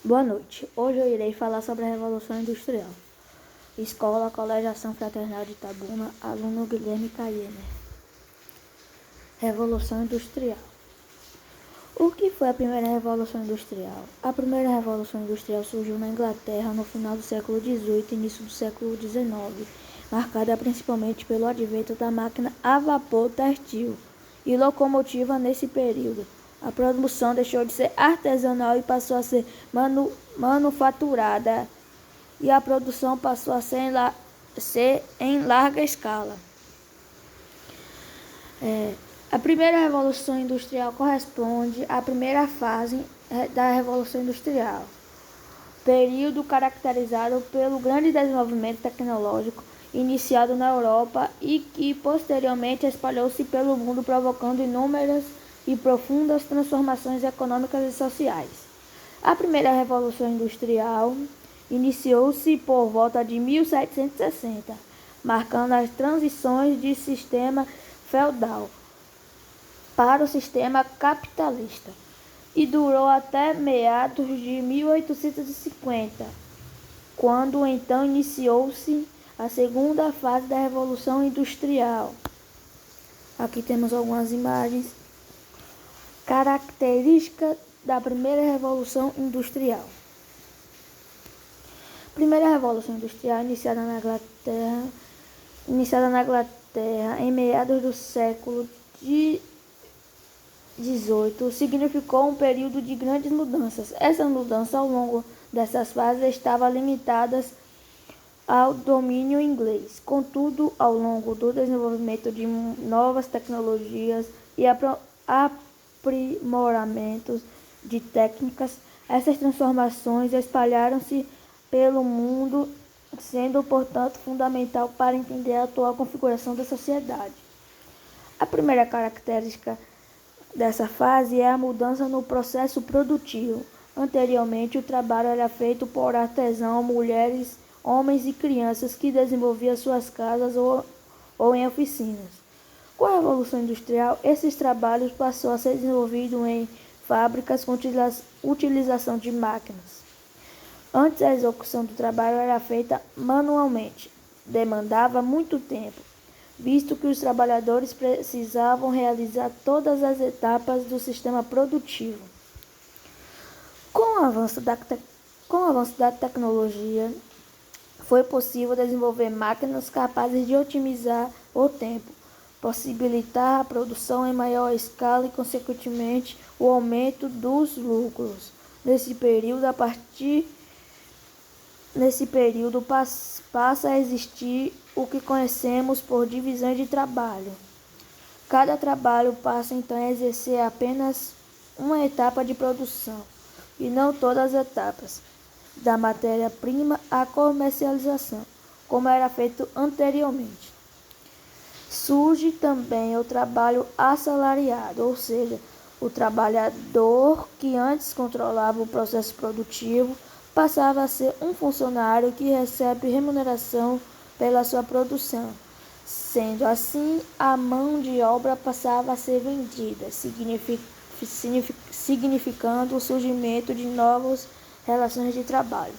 Boa noite. Hoje eu irei falar sobre a Revolução Industrial. Escola, Colégio Ação Fraternal de Itabuna, aluno Guilherme Caiene. Revolução Industrial. O que foi a primeira Revolução Industrial? A primeira Revolução Industrial surgiu na Inglaterra no final do século XVIII e início do século XIX, marcada principalmente pelo advento da máquina a vapor têxtil e locomotiva. Nesse período, a produção deixou de ser artesanal e passou a ser manufaturada, e a produção passou a ser em larga escala. A primeira Revolução Industrial corresponde à primeira fase da Revolução Industrial, período caracterizado pelo grande desenvolvimento tecnológico iniciado na Europa e que posteriormente espalhou-se pelo mundo, provocando inúmeras e profundas transformações econômicas e sociais. A primeira Revolução Industrial iniciou-se por volta de 1760, marcando as transições de sistema feudal para o sistema capitalista, e durou até meados de 1850, quando então iniciou-se a segunda fase da Revolução Industrial. Aqui temos algumas imagens. Características da primeira Revolução Industrial. Primeira Revolução Industrial iniciada na Inglaterra em meados do século XVIII, significou um período de grandes mudanças. Essa mudança ao longo dessas fases estava limitada ao domínio inglês. Contudo, ao longo do desenvolvimento de novas tecnologias e aprimoramentos de técnicas, essas transformações espalharam-se pelo mundo, sendo, portanto, fundamental para entender a atual configuração da sociedade. A primeira característica dessa fase é a mudança no processo produtivo. Anteriormente, o trabalho era feito por artesãos, mulheres, homens e crianças que desenvolviam suas casas ou em oficinas. Com a Revolução Industrial, esses trabalhos passou a ser desenvolvido em fábricas com utilização de máquinas. Antes, a execução do trabalho era feita manualmente. Demandava muito tempo, visto que os trabalhadores precisavam realizar todas as etapas do sistema produtivo. Com o avanço da tecnologia, foi possível desenvolver máquinas capazes de otimizar o tempo, possibilitar a produção em maior escala e, consequentemente, o aumento dos lucros. Nesse período passa a existir o que conhecemos por divisão de trabalho. Cada trabalho passa então a exercer apenas uma etapa de produção, e não todas as etapas, da matéria-prima à comercialização, como era feito anteriormente. Surge também o trabalho assalariado, ou seja, o trabalhador que antes controlava o processo produtivo passava a ser um funcionário que recebe remuneração pela sua produção. Sendo assim, a mão de obra passava a ser vendida, significando o surgimento de novas relações de trabalho.